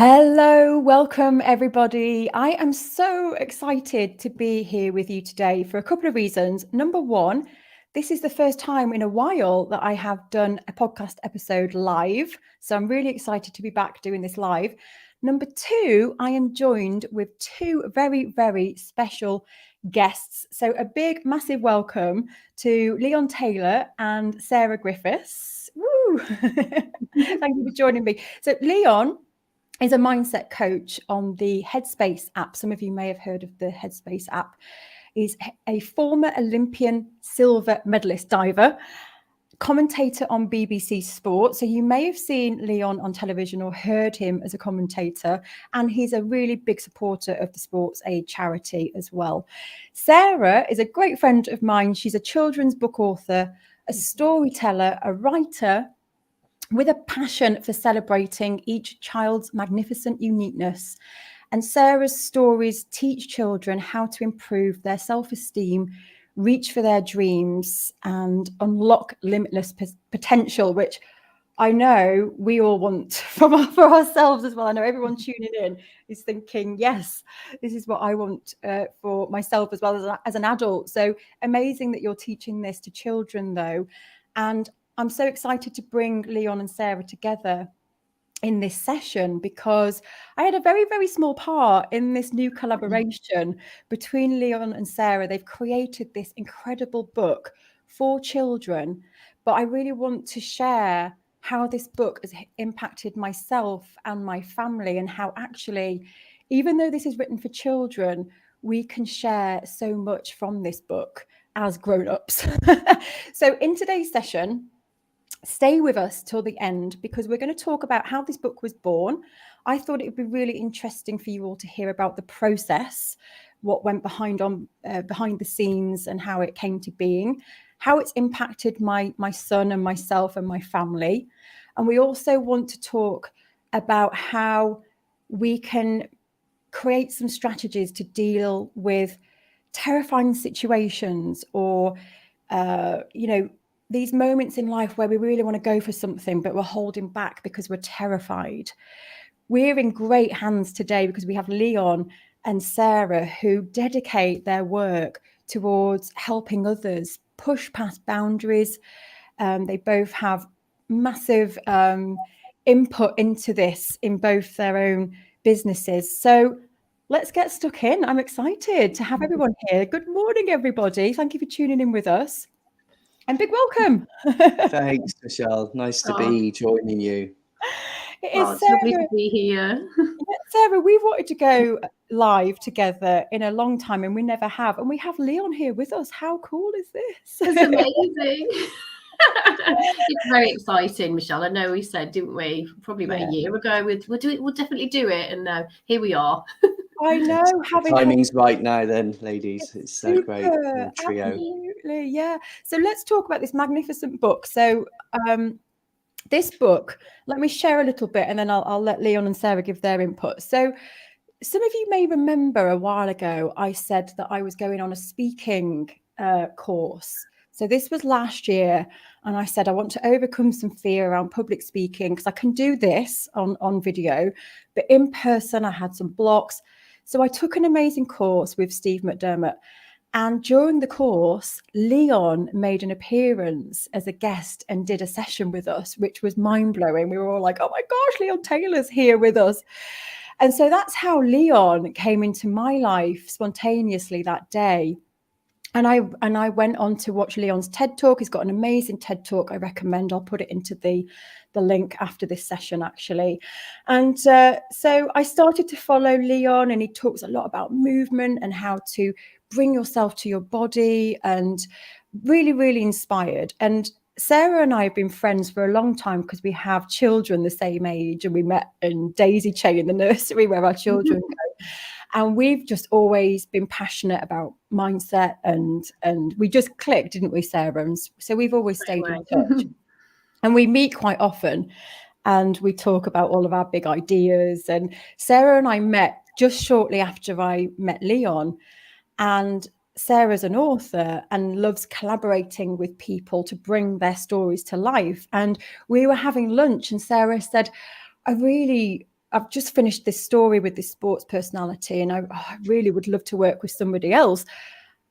Hello, welcome everybody. I am so excited to be here with you today for a couple of reasons. Number one, this is the first time in a while that I have done a podcast episode live. So I'm really excited to be back doing this live. Number two, I am joined with two very, very special guests. So a big, massive welcome to Leon Taylor and Sarah Griffiths. Woo! Thank you for joining me. So Leon is a mindset coach on the Headspace app. Some of you may have heard of the Headspace app. He's a former Olympian silver medalist diver, commentator on BBC Sport. So you may have seen Leon on television or heard him as a commentator, and he's a really big supporter of the Sports Aid charity as well. Sarah is a great friend of mine. She's a children's book author, a storyteller, a writer, with a passion for celebrating each child's magnificent uniqueness. And Sarah's stories teach children how to improve their self-esteem, reach for their dreams, and unlock limitless potential, which I know we all want for ourselves as well. I know everyone tuning in is thinking, yes, this is what I want for myself as well as an adult. So amazing that you're teaching this to children, though. And I'm so excited to bring Leon and Sarah together in this session because I had a very, very small part in this new collaboration between Leon and Sarah. They've created this incredible book for children, but I really want to share how this book has impacted myself and my family, and how actually, even though this is written for children, we can share so much from this book as grown-ups. So in today's session, stay with us till the end because we're going to talk about how this book was born. I thought it would be really interesting for you all to hear about the process, what went behind the scenes and how it came to being, how it's impacted my son and myself and my family. And we also want to talk about how we can create some strategies to deal with terrifying situations or, these moments in life where we really want to go for something, but we're holding back because we're terrified. We're in great hands today because we have Leon and Sarah who dedicate their work towards helping others push past boundaries. They both have massive input into this in both their own businesses. So let's get stuck in. I'm excited to have everyone here. Good morning, everybody. Thank you for tuning in with us. And big welcome. Thanks, Michelle. Nice to be joining you. It is it's lovely to be here. Sarah, we've wanted to go live together in a long time and we never have. And we have Leon here with us. How cool is this? It's amazing. It's very exciting, Michelle. I know we said, didn't we, probably about a year ago, we'll definitely do it. And here we are. I know. Timing's right now then, ladies. It's so great. Trio. Absolutely, yeah. So let's talk about this magnificent book. So this book, let me share a little bit and then I'll let Leon and Sarah give their input. So some of you may remember a while ago, I said that I was going on a speaking course. So this was last year. And I said, I want to overcome some fear around public speaking because I can do this on video, but in person, I had some blocks. So I took an amazing course with Steve McDermott. And during the course, Leon made an appearance as a guest and did a session with us, which was mind-blowing. We were all like, oh my gosh, Leon Taylor's here with us. And so that's how Leon came into my life spontaneously that day. And I went on to watch Leon's TED Talk. He's got an amazing TED Talk I recommend. I'll put it into the link after this session, actually. And so I started to follow Leon, and he talks a lot about movement and how to bring yourself to your body, and really, really inspired. And Sarah and I have been friends for a long time because we have children the same age, and we met in Daisy Chain in the nursery where our children go. And we've just always been passionate about mindset, and we just clicked, didn't we, Sarah? And so we've always stayed in touch. And we meet quite often and we talk about all of our big ideas. And Sarah and I met just shortly after I met Leon. And Sarah's an author and loves collaborating with people to bring their stories to life. And we were having lunch and Sarah said, I really I've just finished this story with this sports personality, and I really would love to work with somebody else.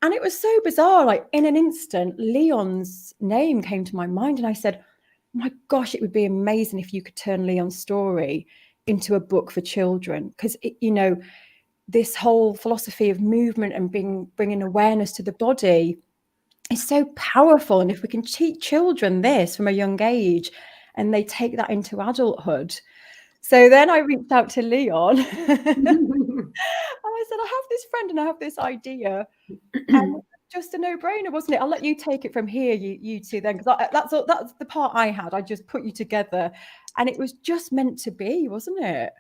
And it was so bizarre. Like in an instant, Leon's name came to my mind, and I said, my gosh, it would be amazing if you could turn Leon's story into a book for children, because this whole philosophy of movement and bringing awareness to the body is so powerful. And if we can teach children this from a young age and they take that into adulthood. So then I reached out to Leon and I said, I have this friend and I have this idea. And just a no-brainer, wasn't it? I'll let you take it from here, you two then, because that's the part I had. I just put you together and it was just meant to be, wasn't it?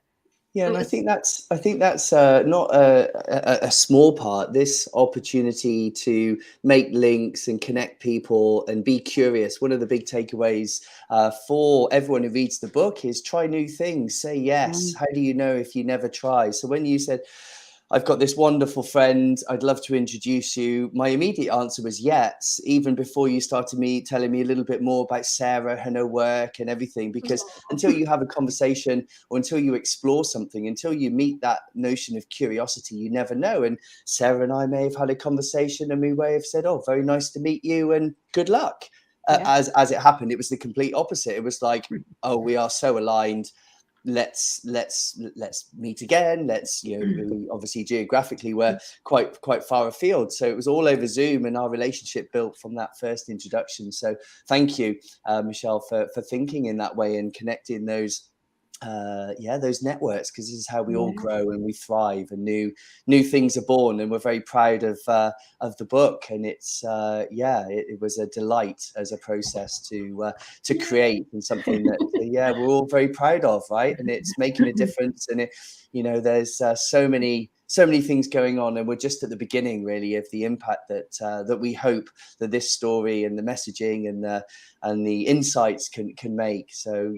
Yeah, and I think that's not a small part. This opportunity to make links and connect people and be curious. One of the big takeaways for everyone who reads the book is try new things. Say yes. How do you know if you never try? So when you said, I've got this wonderful friend, I'd love to introduce you, my immediate answer was yes, even before you started telling me a little bit more about Sarah and her work and everything, because until you have a conversation or until you explore something, until you meet that notion of curiosity, you never know. And Sarah and I may have had a conversation and we may have said, oh, very nice to meet you and good luck. As it happened, it was the complete opposite. It was like, oh, we are so aligned. Let's meet again. Let's, we obviously geographically we're quite far afield, so it was all over Zoom, and our relationship built from that first introduction. So thank you, Michelle, for thinking in that way and connecting those networks, because this is how we all grow and we thrive, and new things are born. And we're very proud of the book, and it's it was a delight as a process to create, and something that we're all very proud of, right? And it's making a difference, and there's so many things going on, and we're just at the beginning really of the impact that we hope that this story and the messaging and the insights can make. So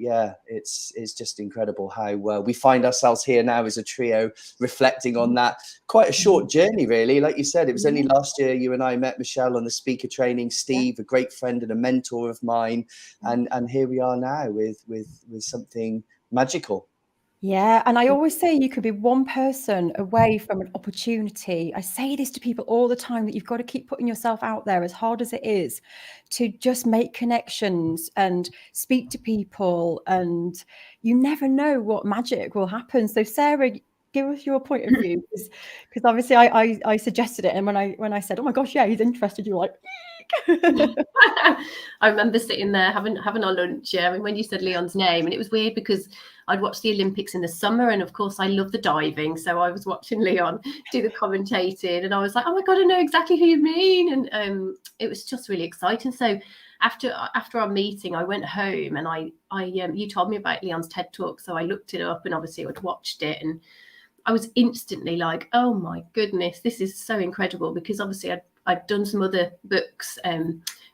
it's just incredible how we find ourselves here now as a trio, reflecting on that quite a short journey really. Like you said, it was only last year you and I met, Michelle, on the speaker training. Steve, a great friend and a mentor of mine, and here we are now with something magical. Yeah, and I always say you could be one person away from an opportunity. I say this to people all the time, that you've got to keep putting yourself out there, as hard as it is, to just make connections and speak to people, and you never know what magic will happen. So Sarah, give us your point of view, because obviously I suggested it, and when I said, oh my gosh, yeah, he's interested, you were like, I remember sitting there having our lunch. I mean, when you said Leon's name, and it was weird because I'd watched the Olympics in the summer, and of course I love the diving, so I was watching Leon do the commentating, and I was like, oh my god, I know exactly who you mean. And it was just really exciting. So after our meeting, I went home, and I you told me about Leon's TED Talk, so I looked it up, and obviously I'd watched it, and I was instantly like, oh my goodness, this is so incredible, because obviously I've done some other books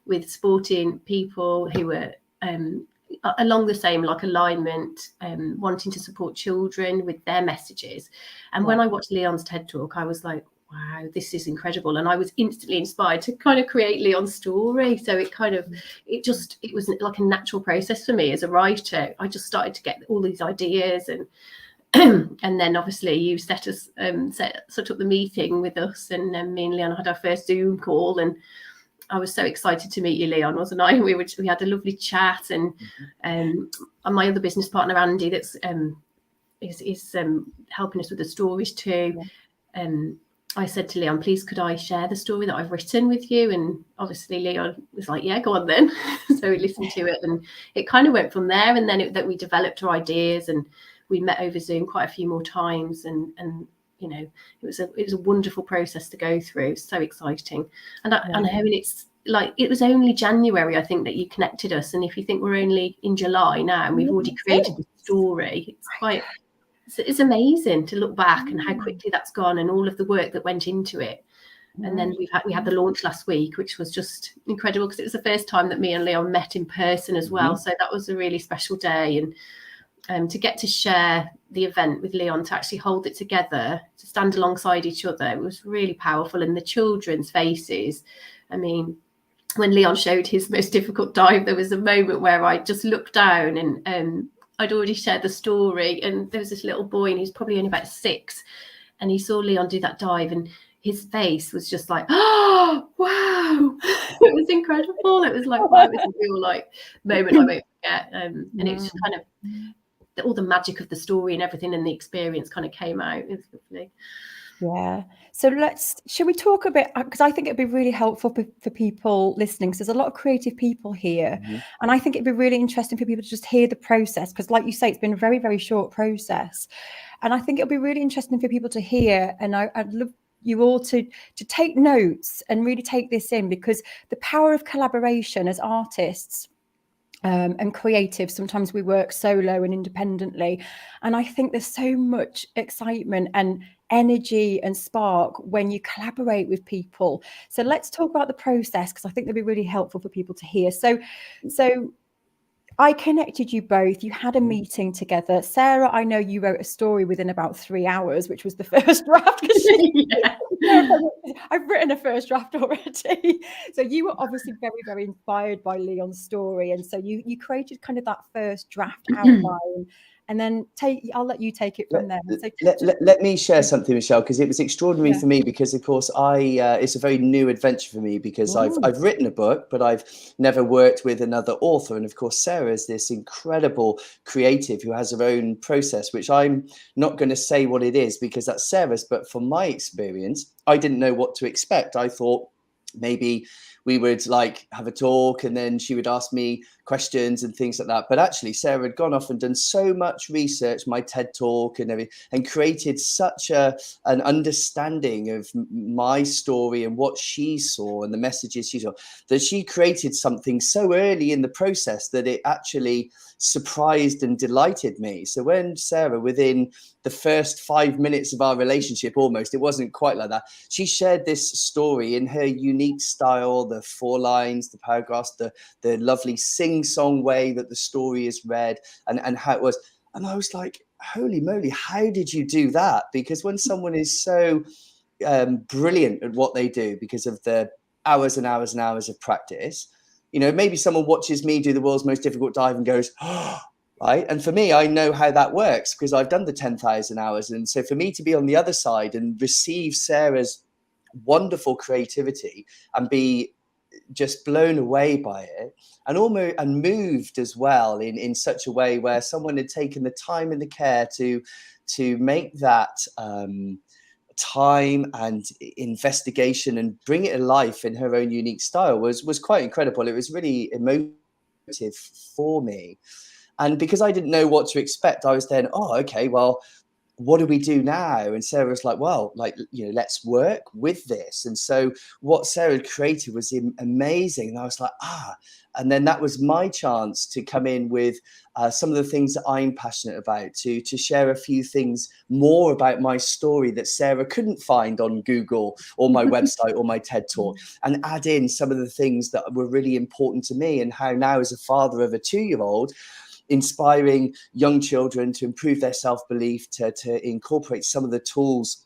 with sporting people who were along the same alignment, wanting to support children with their messages. And when I watched Leon's TED Talk, I was like, wow, this is incredible. And I was instantly inspired to kind of create Leon's story. So it was like a natural process for me as a writer. I just started to get all these ideas, and then obviously you set up the meeting with us, and me and Leon had our first Zoom call, and I was so excited to meet you, Leon, wasn't I? We had a lovely chat, and my other business partner Andy, that's is helping us with the stories too. I said to Leon, please could I share the story that I've written with you? And obviously Leon was like, yeah, go on then. So we listened to it, and it kind of went from there. And then that we developed our ideas, and we met over Zoom quite a few more times, and it was a wonderful process to go through. So exciting. And I know, and it's like, it was only January, I think, that you connected us. And if you think we're only in July now, and we've already created the story, it's amazing to look back and how quickly that's gone, and all of the work that went into it. And then we had the launch last week, which was just incredible, because it was the first time that me and Leon met in person as well. So that was a really special day. And to get to share the event with Leon, to actually hold it together, to stand alongside each other, it was really powerful. And the children's faces, I mean, when Leon showed his most difficult dive, there was a moment where I just looked down, and I'd already shared the story, and there was this little boy, and he's probably only about 6, and he saw Leon do that dive, and his face was just like, oh wow, it was incredible. It was like, wow, it was a real like moment I won't forget. And it was just kind of all the magic of the story and everything, and the experience kind of came out. It was lovely. Yeah. So shall we talk a bit, because I think it'd be really helpful for people listening, because there's a lot of creative people here. And I think it'd be really interesting for people to just hear the process, because like you say, it's been a very, very short process. And I think it'll be really interesting for people to hear. And I'd love you all to take notes and really take this in, because the power of collaboration as artists and creative, sometimes we work solo and independently, and I think there's so much excitement and energy and spark when you collaborate with people. So let's talk about the process, because I think that'd be really helpful for people to hear. So I connected you both. You had a meeting together. Sarah, I know you wrote a story within about 3 hours, which was the first draft. Yeah. I've written a first draft already. So you were obviously very, very inspired by Leon's story. And so you created kind of that first draft outline. And then I'll let you take it from there. So let me share something, Michelle, because it was extraordinary for me, because of course it's a very new adventure for me, because I've written a book, but I've never worked with another author. And of course, Sarah is this incredible creative who has her own process, which I'm not going to say what it is because that's Sarah's. But from my experience, I didn't know what to expect. I thought maybe we would like have a talk and then she would ask me questions and things like that. But actually, Sarah had gone off and done so much research, my TED talk and everything, and created such an understanding of my story and what she saw and the messages she saw, that she created something so early in the process that it actually surprised and delighted me. So when Sarah, within the first 5 minutes of our relationship, almost, it wasn't quite like that, she shared this story in her unique style, the 4 lines, the paragraphs, the lovely sing-song way that the story is read, and how it was. And I was like, holy moly, how did you do that? Because when someone is so brilliant at what they do because of the hours and hours and hours of practice, you know, maybe someone watches me do the world's most difficult dive and goes, oh, right. And for me, I know how that works because I've done the 10,000 hours. And so for me to be on the other side and receive Sarah's wonderful creativity and be just blown away by it, and almost and moved as well in such a way where someone had taken the time and the care to make that time and investigation and bring it to life in her own unique style was quite incredible. It was really emotive for me. And because I didn't know what to expect, I was then, oh, okay, well, what do we do now? And Sarah was like, well, like, you know, let's work with this. And so what Sarah had created was amazing. And I was like, and then that was my chance to come in with some of the things that I'm passionate about, to share a few things more about my story that Sarah couldn't find on Google or my website or my TED talk, and add in some of the things that were really important to me, and how now, as a father of a 2-year-old, inspiring young children to improve their self-belief, to incorporate some of the tools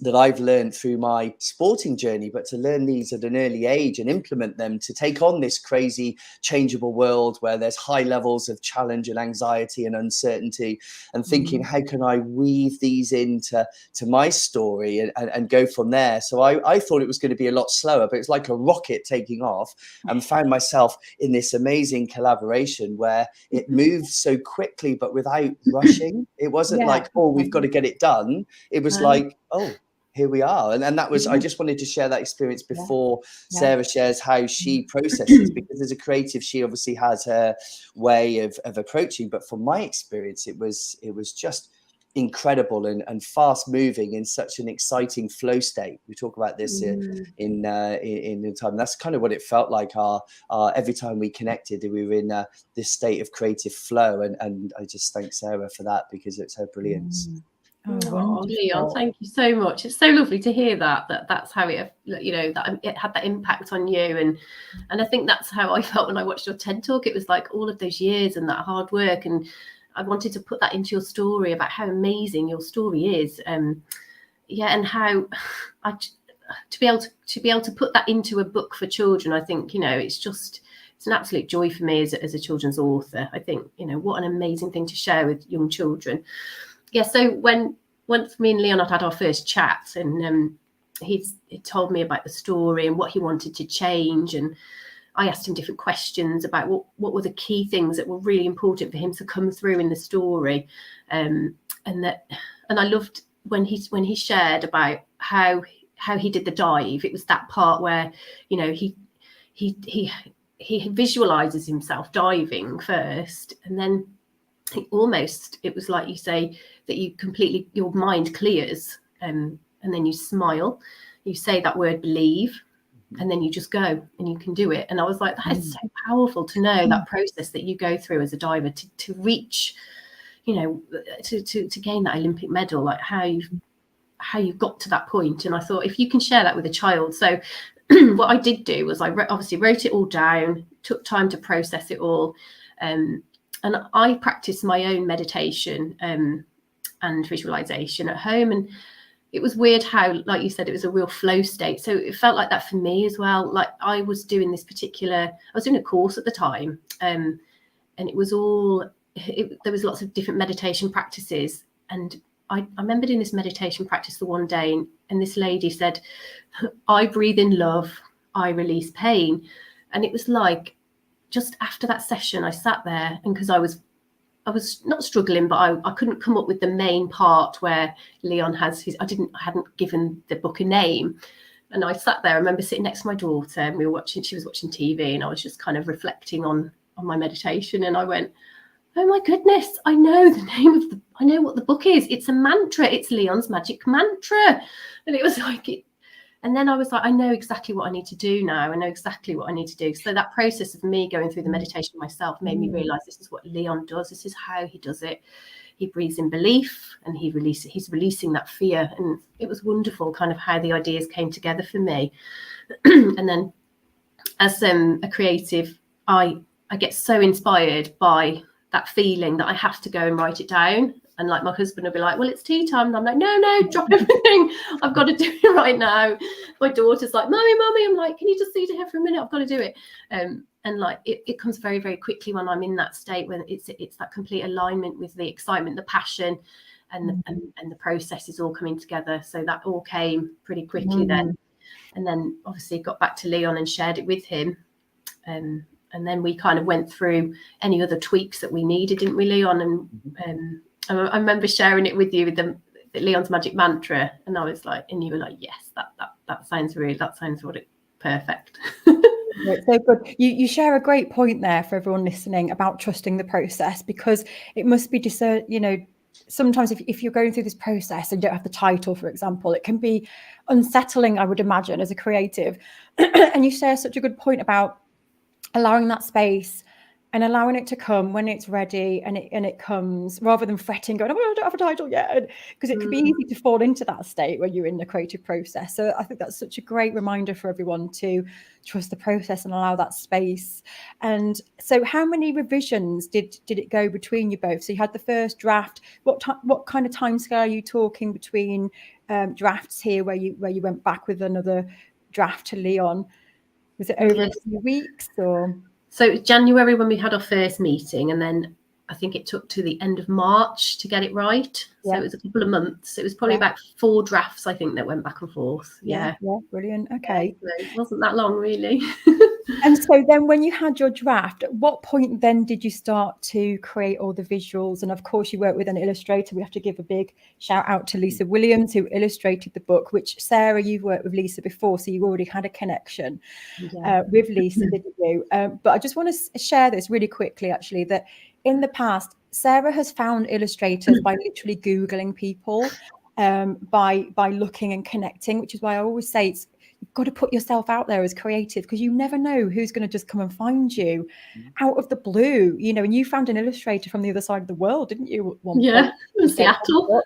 that I've learned through my sporting journey, but to learn these at an early age and implement them to take on this crazy changeable world where there's high levels of challenge and anxiety and uncertainty, and thinking, how can I weave these into my story and go from there? So I thought it was going to be a lot slower, but it's like a rocket taking off, and found myself in this amazing collaboration where it moved so quickly, but without rushing. It wasn't like, oh, we've got to get it done. It was like, oh, here we are. And that was, I just wanted to share that experience before Sarah shares how she processes, because as a creative, she obviously has her way of approaching. But from my experience, it was just incredible and fast moving in such an exciting flow state. We talk about this in the time. That's kind of what it felt like. Our every time we connected, we were in this state of creative flow. And I just thank Sarah for that, because it's her brilliance. Oh, Leon, thank you so much. It's so lovely to hear that's how it, you know, that it had that impact on you, and I think that's how I felt when I watched your TED talk. It was like all of those years and that hard work, and I wanted to put that into your story about how amazing your story is, and how to be able to put that into a book for children. I think, you know, it's just it's an absolute joy for me as a children's author. I think, you know, what an amazing thing to share with young children. Yeah, so once me and Leon had our first chat, and he told me about the story and what he wanted to change, and I asked him different questions about what were the key things that were really important for him to come through in the story, and I loved when he shared about how he did the dive. It was that part where, you know, he visualizes himself diving first, and then it was like you say that your mind clears, and then you smile, you say that word believe, and then you just go and you can do it. And I was like, that is so powerful to know that process that you go through as a diver to reach, you know, to gain that Olympic medal, like how you've got to that point. And I thought, if you can share that with a child. So what I did do was I obviously wrote it all down, took time to process it all, and I practiced my own meditation and visualization at home. And it was weird how, like you said, it was a real flow state. So it felt like that for me as well. Like I was doing a course at the time, and it was there was lots of different meditation practices. And I remember doing this meditation practice the one day, and this lady said, I breathe in love, I release pain. And it was like, just after that session, I sat there, and because I was not struggling, but I couldn't come up with the main part where Leon has I hadn't given the book a name. And I sat there, I remember sitting next to my daughter, and she was watching TV, and I was just kind of reflecting on my meditation. And I went, oh my goodness, I know I know what the book is. It's a mantra. It's Leon's Magic Mantra. And it was like and then I was like, I know exactly what I need to do now. I know exactly what I need to do. So that process of me going through the meditation myself made me realize this is what Leon does. This is how he does it. He breathes in belief, and he's releasing that fear. And it was wonderful kind of how the ideas came together for me. And then as a creative, I get so inspired by that feeling that I have to go and write it down. And like my husband will be like, well, it's tea time. And I'm like, no, drop everything. I've got to do it right now. My daughter's like, mommy. I'm like, can you just sit here for a minute? I've got to do it. And like it comes very, very quickly when I'm in that state, when it's that complete alignment with the excitement, the passion, and the process is all coming together. So that all came pretty quickly then. And then obviously got back to Leon and shared it with him. And then we kind of went through any other tweaks that we needed, didn't we, Leon? And I remember sharing it with you with the Leon's Magic Mantra, and I was like, and you were like, yes, that sounds perfect. So good. You share a great point there for everyone listening about trusting the process, because it must be you know, sometimes if you're going through this process and you don't have the title, for example, it can be unsettling, I would imagine, as a creative. And you share such a good point about allowing that space and allowing it to come when it's ready, and it comes, rather than fretting, going, oh, I don't have a title yet, because it can be easy to fall into that state when you're in the creative process. So I think that's such a great reminder for everyone to trust the process and allow that space. And so how many revisions did it go between you both? So you had the first draft. What kind of timescale are you talking between drafts here, where you went back with another draft to Leon? Was it over a few weeks or? So January when we had our first meeting, and then I think it took to the end of March to get it right. So it was a couple of months. It was probably about 4 drafts, I think, that went back and forth. Yeah, brilliant. Okay. So it wasn't that long, really. And so then when you had your draft, at what point then did you start to create all the visuals? And of course, you worked with an illustrator. We have to give a big shout out to Lisa Williams, who illustrated the book, which, Sarah, you've worked with Lisa before, so you already had a connection with Lisa, didn't you? But I just want to share this really quickly, actually, that in the past, Sarah has found illustrators by literally Googling people, by looking and connecting, which is why I always say you've got to put yourself out there as creative, because you never know who's going to just come and find you out of the blue, you know. And you found an illustrator from the other side of the world, didn't you? At one point? In Seattle.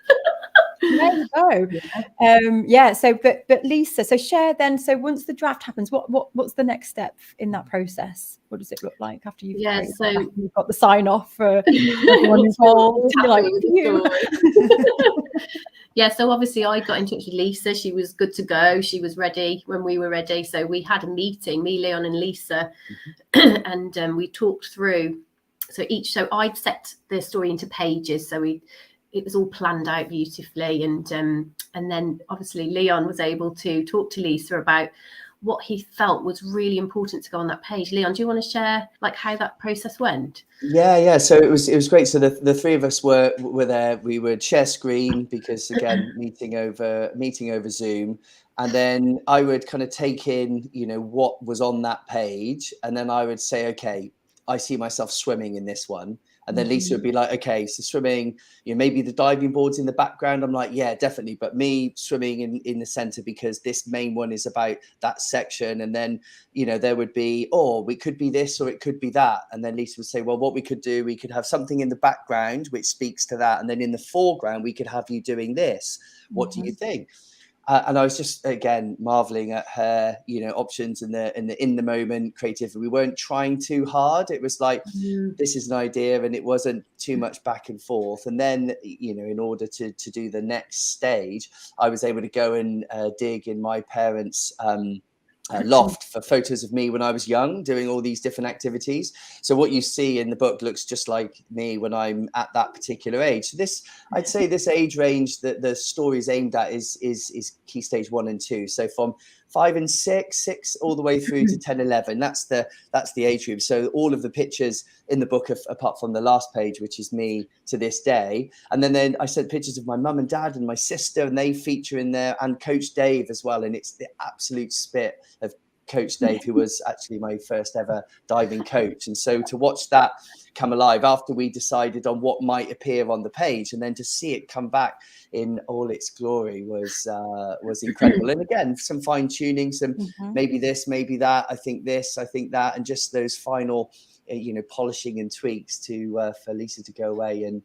There you go. So but Lisa, so share then. So once the draft happens, what's the next step in that process? What does it look like after you've you've got the sign off for everyone involved? Yeah, so obviously I got in touch with Lisa. She was good to go. She was ready when we were ready. So we had a meeting, me, Leon, and Lisa, and we talked through. So I'd set the story into pages. So it was all planned out beautifully, and then obviously Leon was able to talk to Lisa about what he felt was really important to go on that page. Leon, do you want to share like how that process went? Yeah. So it was great. So the three of us were there. We would share screen because again, meeting over Zoom, and then I would kind of take in, what was on that page, and then I would say, okay, I see myself swimming in this one. And then Lisa would be like, okay, so swimming, maybe the diving board's in the background. I'm like, yeah, definitely. But me swimming in the center because this main one is about that section. And then, there would be, we could be this or it could be that. And then Lisa would say, well, what we could do, we could have something in the background which speaks to that. And then in the foreground, we could have you doing this. What do you think? And I was just, again, marveling at her, options in the moment creativity. We weren't trying too hard. It was like, this is an idea, and it wasn't too much back and forth. And then, in order to do the next stage, I was able to go and dig in my parents' loft for photos of me when I was young, doing all these different activities. So what you see in the book looks just like me when I'm at that particular age. So I'd say this age range that the story is aimed at is key stage 1 and 2. So from 5 and 6 all the way through to 10, 11. That's the age group. So all of the pictures in the book, apart from the last page, which is me to this day. And then I sent pictures of my mum and dad and my sister, and they feature in there, and Coach Dave as well. And it's the absolute spit of Coach Dave, who was actually my first ever diving coach. And so to watch that come alive after we decided on what might appear on the page, and then to see it come back in all its glory was incredible. And again, some fine tuning, some maybe this, maybe that, I think this, I think that, and just those final polishing and tweaks to for Lisa to go away and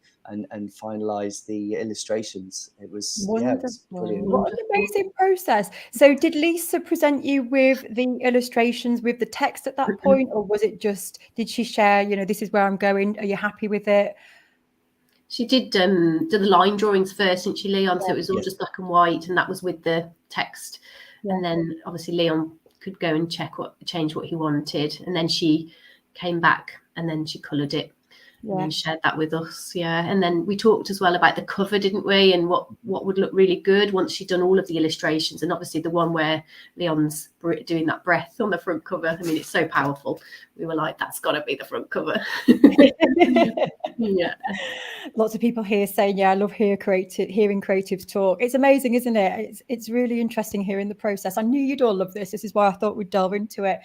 finalize the illustrations. It was wonderful. It was brilliant. What an amazing process. So did Lisa present you with the illustrations with the text at that point, or was it just, did she share, this is where I'm going, are you happy with it? She did the line drawings first, didn't she, Leon? So it was all just black and white, and that was with the text. And then obviously Leon could go and change what he wanted, and then she came back and then she coloured it and then shared that with us. And then we talked as well about the cover, didn't we, and what would look really good once she'd done all of the illustrations. And obviously the one where Leon's doing that breath on the front cover, I mean, it's so powerful. We were like, that's got to be the front cover. Lots of people here saying, I love hearing creatives talk. It's amazing, isn't it? It's really interesting hearing the process. I knew you'd all love this. This is why I thought we'd delve into it.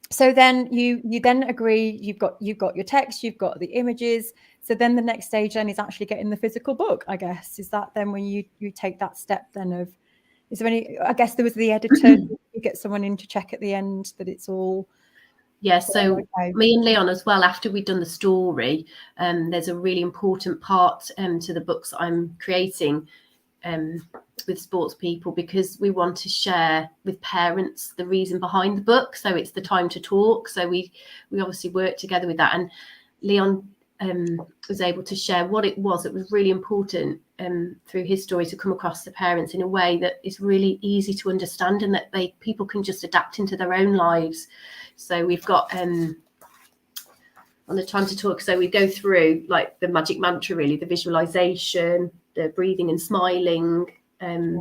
So then you then agree, you've got your text, you've got the images. So then the next stage then is actually getting the physical book, I guess. Is that then when you take that step then of, is there any, I guess there was the editor, you get someone in to check at the end that it's all. So me and Leon as well, after we'd done the story, there's a really important part to the books that I'm creating with sports people, because we want to share with parents the reason behind the book. So it's the time to talk. So we obviously worked together with that, and Leon was able to share what it was that was really important through his story to come across to parents in a way that is really easy to understand, and that people can just adapt into their own lives. So we've got on the time to talk, so we go through like the magic mantra, really, the visualization, the breathing and smiling, and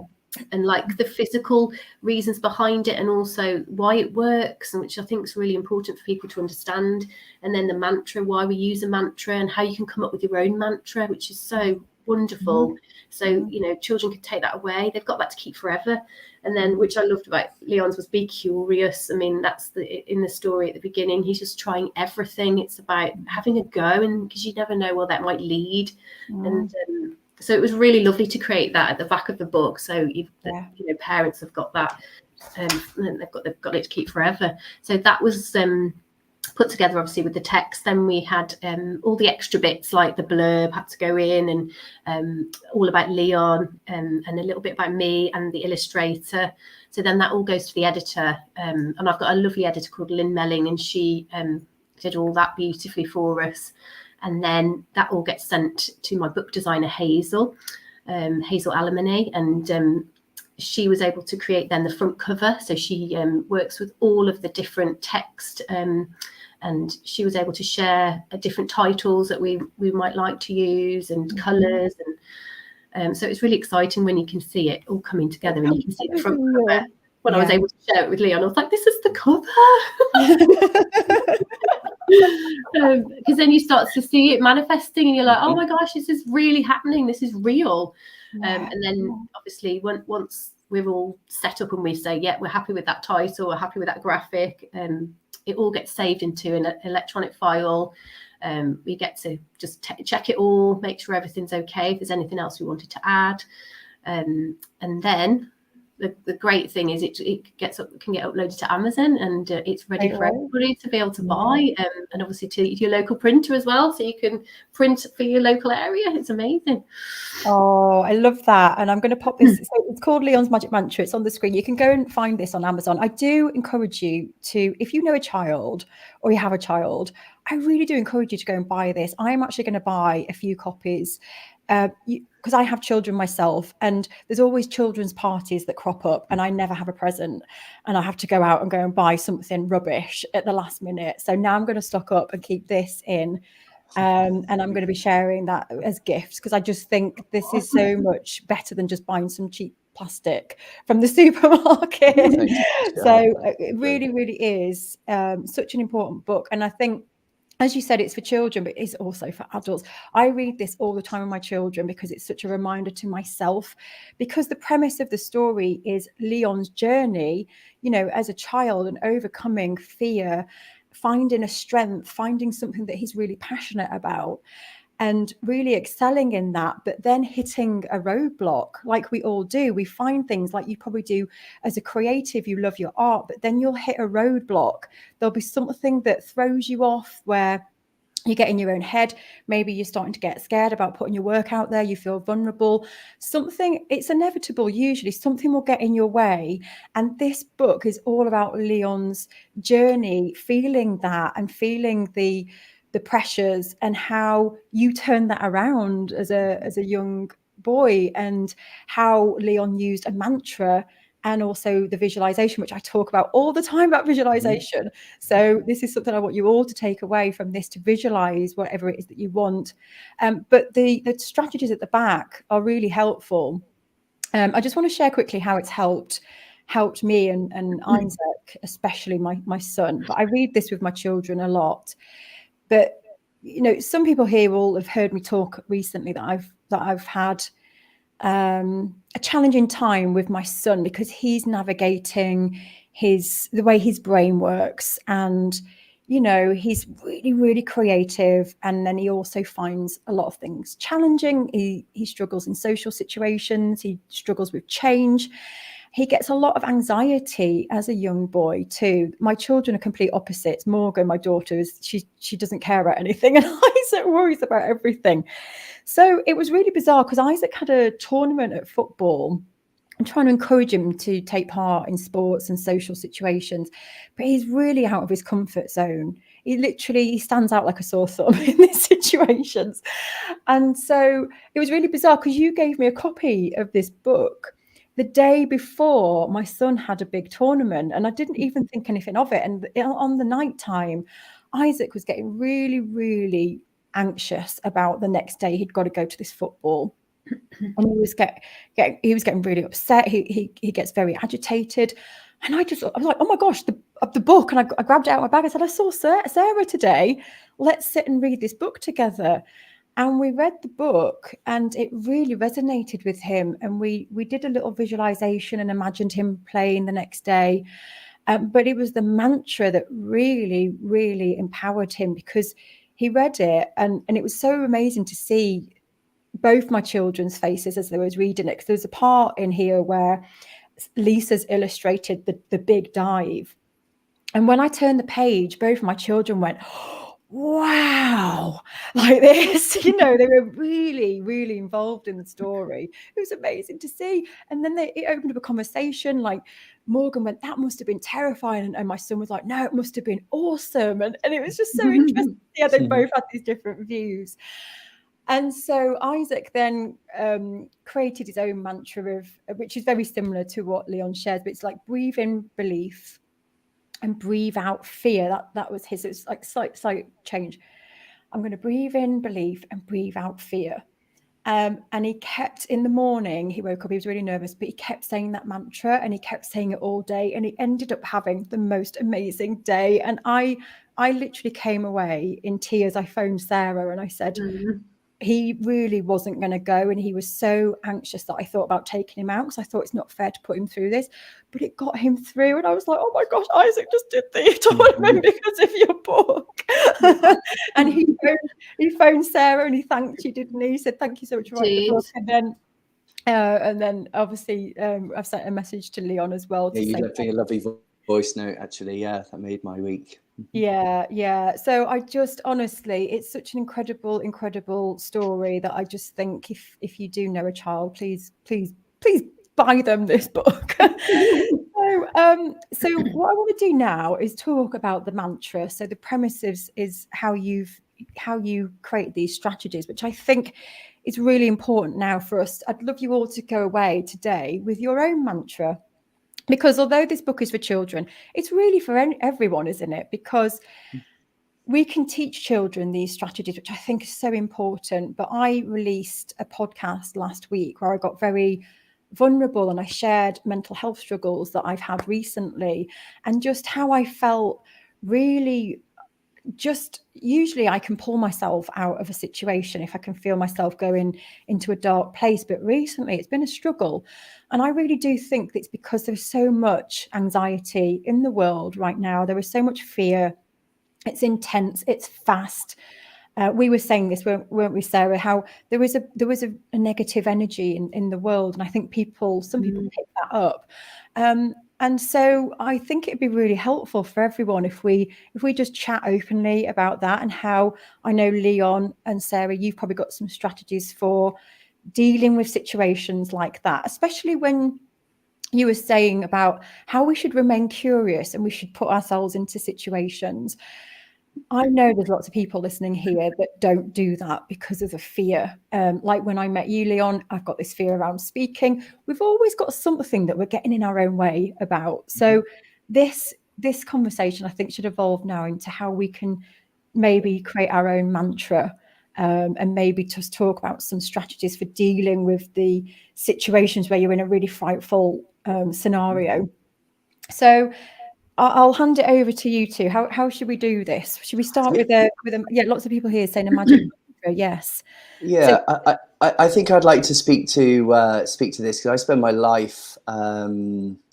like the physical reasons behind it, and also why it works, and which I think is really important for people to understand. And then the mantra, why we use a mantra, and how you can come up with your own mantra, which is so wonderful. So children can take that away, they've got that to keep forever. And then, which I loved about Leon's, was be curious. I mean, that's in the story at the beginning, he's just trying everything. It's about having a go, and because you never know where that might lead. And so it was really lovely to create that at the back of the book. So parents have got that, and they've got it to keep forever. So that was put together obviously with the text. Then we had all the extra bits, like the blurb had to go in, and all about Leon, and a little bit about me and the illustrator. So then that all goes to the editor, and I've got a lovely editor called Lynn Melling, and she did all that beautifully for us. And then that all gets sent to my book designer, Hazel. Hazel Alamany, and she was able to create then the front cover. So she works with all of the different text, and she was able to share different titles that we might like to use, and colours, and so it's really exciting when you can see it all coming together, and you can see the front cover. When I was able to share it with Leon, I was like, this is the cover. Because then you start to see it manifesting, and you're like, oh my gosh, this is really happening. This is real. And then obviously once we're all set up and we say, yeah, we're happy with that title, we're happy with that graphic, it all gets saved into an electronic file. We get to just check it all, make sure everything's okay, if there's anything else we wanted to add. And then the great thing is it can get uploaded to Amazon, and it's ready for everybody to be able to buy, and obviously to your local printer as well, so you can print for your local area. It's amazing. Oh, I love that. And I'm going to pop this. So it's called Leon's Magic Mantra. It's on the screen. You can go and find this on Amazon. I do encourage you to, if you know a child or you have a child, I really do encourage you to go and buy this. I'm actually going to buy a few copies because I have children myself, and there's always children's parties that crop up, and I never have a present, and I have to go out and go and buy something rubbish at the last minute. So now I'm going to stock up and keep this in. And I'm going to be sharing that as gifts, because I just think this is so much better than just buying some cheap plastic from the supermarket. So it really, really is such an important book. And I think, as you said, it's for children, but it's also for adults. I read this all the time with my children because it's such a reminder to myself, because the premise of the story is Leon's journey, you know, as a child, and overcoming fear, finding a strength, finding something that he's really passionate about, and really excelling in that, but then hitting a roadblock like we all do. We find things like you probably do as a creative, you love your art, but then you'll hit a roadblock. There'll be something that throws you off, where you get in your own head. Maybe you're starting to get scared about putting your work out there. You feel vulnerable. Something, it's inevitable. Usually something will get in your way. And this book is all about Leon's journey, feeling that and feeling the pressures, and how you turn that around as a young boy, and how Leon used a mantra and also the visualization, which I talk about all the time about visualization. So this is something I want you all to take away from this, to visualize whatever it is that you want. But the strategies at the back are really helpful. I just want to share quickly how it's helped me and Isaac, especially my son. But I read this with my children a lot. But you know, some people here will have heard me talk recently that I've had a challenging time with my son, because he's navigating the way his brain works, and you know, he's really, really creative, and then he also finds a lot of things challenging. He struggles in social situations, he struggles with change. He gets a lot of anxiety as a young boy too. My children are complete opposites. Morgan, my daughter, she doesn't care about anything, and Isaac worries about everything. So it was really bizarre, because Isaac had a tournament at football. I'm trying to encourage him to take part in sports and social situations, but he's really out of his comfort zone. He stands out like a sore thumb in these situations. And so it was really bizarre, because you gave me a copy of this book the day before my son had a big tournament, and I didn't even think anything of it. And on the night time, Isaac was getting really, really anxious about the next day. He'd got to go to this football, and he was getting really upset. He gets very agitated, and I was like, oh my gosh, the book. And I grabbed it out of my bag. I said, I saw Sarah today. Let's sit and read this book together. And we read the book, and it really resonated with him. And we did a little visualization and imagined him playing the next day. But it was the mantra that really, really empowered him, because he read it, and it was so amazing to see both my children's faces as they was reading it. Because there's a part in here where Lisa's illustrated the big dive. And when I turned the page, both my children went, wow, like this. You know, they were really, really involved in the story. It was amazing to see. And then it opened up a conversation. Like Morgan went, that must have been terrifying, and my son was like, no, it must have been awesome. And it was just so interesting. Yeah, they both had these different views. And so Isaac then created his own mantra which is very similar to what Leon shares, but it's like breathe in belief and breathe out fear. That was his. It's like slight change. I'm going to breathe in belief and breathe out fear. And he kept, in the morning, he woke up, he was really nervous, but he kept saying that mantra and he kept saying it all day. And he ended up having the most amazing day. And I literally came away in tears. I phoned Sarah and I said, he really wasn't going to go. And he was so anxious that I thought about taking him out because I thought it's not fair to put him through this. But it got him through. And I was like, oh my gosh, Isaac just did the tournament because of your book. And he phoned Sarah and he thanked you, didn't he? He said, thank you so much for writing the book. And then obviously I've sent a message to Leon as well. Yeah, you left me a lovely voice note, actually. Yeah, that made my week. Yeah. So I just, honestly, it's such an incredible story that I just think if you do know a child, please buy them this book. So what I want to do now is talk about the mantra. So the premise is how you create these strategies, which I think is really important now for us. I'd love you all to go away today with your own mantra. Because although this book is for children, it's really for everyone, isn't it? Because we can teach children these strategies, which I think is so important. But I released a podcast last week where I got very vulnerable and I shared mental health struggles that I've had recently and just how I felt really just usually I can pull myself out of a situation if I can feel myself going into a dark place. But recently it's been a struggle. And I really do think it's because there's so much anxiety in the world right now. There is so much fear. It's intense. It's fast. We were saying this, weren't we, Sarah, how there was a negative energy in the world. And I think some people pick that up. And so I think it'd be really helpful for everyone if we just chat openly about that and how I know Leon and Sarah, you've probably got some strategies for dealing with situations like that, especially when you were saying about how we should remain curious and we should put ourselves into situations. I know there's lots of people listening here that don't do that because of the fear. Like when I met you, Leon, I've got this fear around speaking. We've always got something that we're getting in our own way about. So this conversation, I think, should evolve now into how we can maybe create our own mantra and maybe just talk about some strategies for dealing with the situations where you're in a really frightful scenario. So I'll hand it over to you two. How should we do this? Should we start with a lots of people here saying a magic mantra, yes. Yeah, so, I think I'd like to speak to this because I spend my life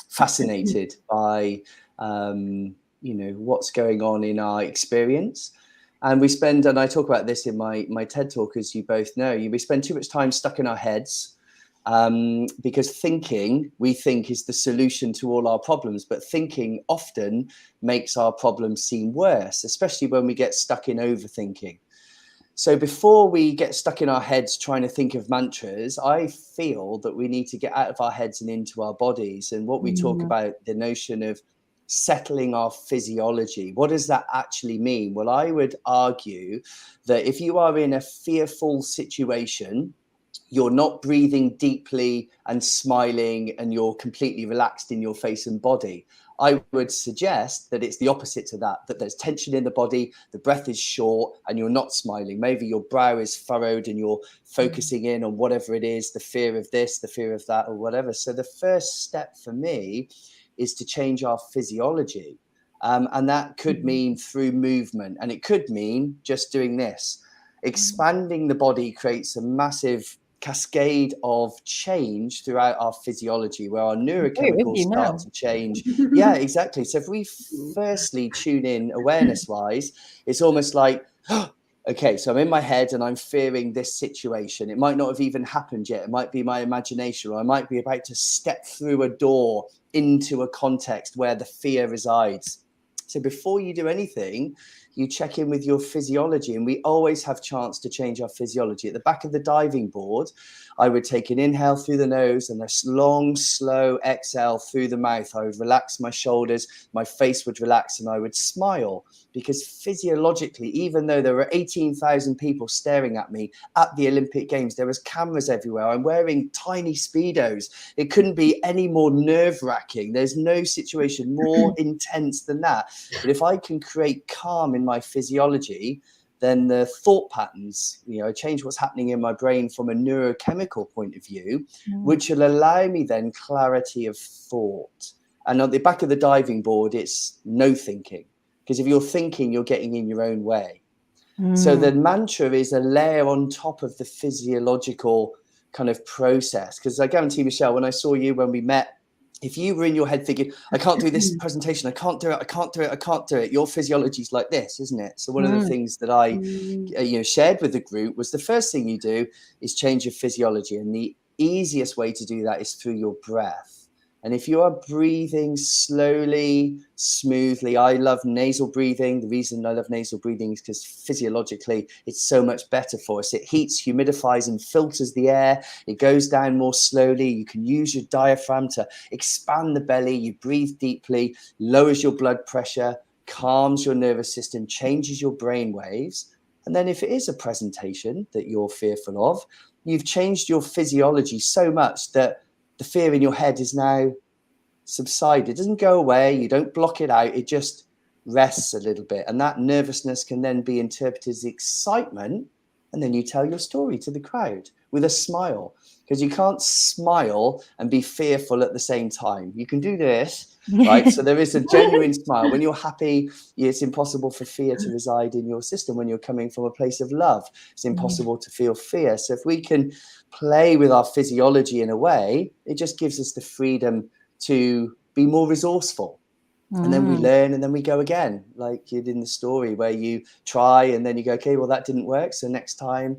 fascinated by what's going on in our experience. And I talk about this in my TED talk, as you both know, we spend too much time stuck in our heads. Because we think is the solution to all our problems, but thinking often makes our problems seem worse, especially when we get stuck in overthinking. So before we get stuck in our heads trying to think of mantras, I feel that we need to get out of our heads and into our bodies. And what we talk about, the notion of settling our physiology, what does that actually mean? Well, I would argue that if you are in a fearful situation, you're not breathing deeply and smiling and you're completely relaxed in your face and body. I would suggest that it's the opposite to that there's tension in the body, the breath is short and you're not smiling. Maybe your brow is furrowed and you're focusing in on whatever it is, the fear of this, the fear of that, or whatever. So the first step for me is to change our physiology. And that could mean through movement, and it could mean just doing this. Expanding the body creates a massive cascade of change throughout our physiology where our neurochemicals start to change. Yeah, exactly. So if we firstly tune in awareness wise, it's almost like, okay, so I'm in my head and I'm fearing this situation. It might not have even happened yet. It might be my imagination, or I might be about to step through a door into a context where the fear resides. So before you do anything, you check in with your physiology, and we always have chance to change our physiology. At the back of the diving board, I would take an inhale through the nose and a long, slow exhale through the mouth. I would relax my shoulders, my face would relax, and I would smile, because physiologically, even though there were 18,000 people staring at me at the Olympic Games, there was cameras everywhere. I'm wearing tiny Speedos. It couldn't be any more nerve-wracking. There's no situation more intense than that. But if I can create calm in my physiology, then the thought patterns, change what's happening in my brain from a neurochemical point of view, which will allow me then clarity of thought. And on the back of the diving board, it's no thinking, because if you're thinking, you're getting in your own way. So the mantra is a layer on top of the physiological kind of process. Because I guarantee, Michelle, when I saw you, when we met, if you were in your head thinking, I can't do this presentation, I can't do it, your physiology is like this, isn't it? So one of the things that I shared with the group was the first thing you do is change your physiology. And the easiest way to do that is through your breath. And if you are breathing slowly, smoothly, I love nasal breathing. The reason I love nasal breathing is because physiologically, it's so much better for us. It heats, humidifies, and filters the air. It goes down more slowly. You can use your diaphragm to expand the belly. You breathe deeply, lowers your blood pressure, calms your nervous system, changes your brain waves. And then if it is a presentation that you're fearful of, you've changed your physiology so much that the fear in your head is now subsided. It doesn't go away. You don't block it out. It just rests a little bit. And that nervousness can then be interpreted as excitement. And then you tell your story to the crowd with a smile, because you can't smile and be fearful at the same time. You can do this, right? So there is a genuine smile. When you're happy, it's impossible for fear to reside in your system. When you're coming from a place of love, it's impossible to feel fear. So if we can play with our physiology in a way, it just gives us the freedom to be more resourceful. And then we learn, and then we go again, like you did in the story where you try and then you go, okay, well, that didn't work. So next time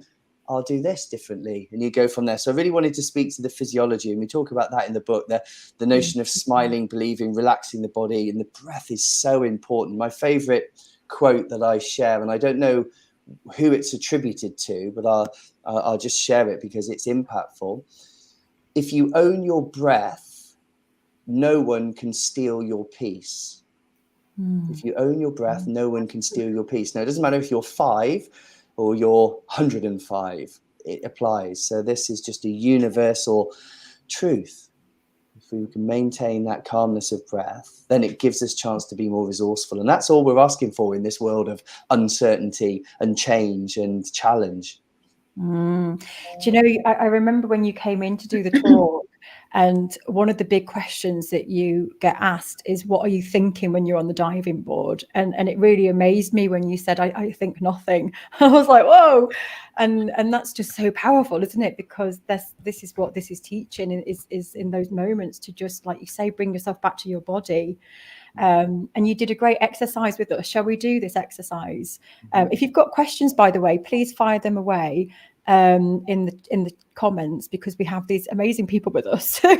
I'll do this differently. And you go from there. So I really wanted to speak to the physiology. And we talk about that in the book, the notion of smiling, believing, relaxing the body. And the breath is so important. My favorite quote that I share, and I don't know who it's attributed to, but I'll just share it because it's impactful. If you own your breath, no one can steal your peace. If you own your breath, no one can steal your peace. Now, it doesn't matter if you're 5 or you're 105, it applies. So this is just a universal truth. If we can maintain that calmness of breath, then it gives us a chance to be more resourceful. And that's all we're asking for in this world of uncertainty and change and challenge. Do you know, I remember when you came in to do the talk, and one of the big questions that you get asked is, what are you thinking when you're on the diving board? And it really amazed me when you said, I think nothing. I was like, whoa. And that's just so powerful, isn't it? Because this is what this is teaching, is in those moments to just, like you say, bring yourself back to your body. And you did a great exercise with us. Shall we do this exercise? If you've got questions, by the way, please fire them away in the comments, because we have these amazing people with us. So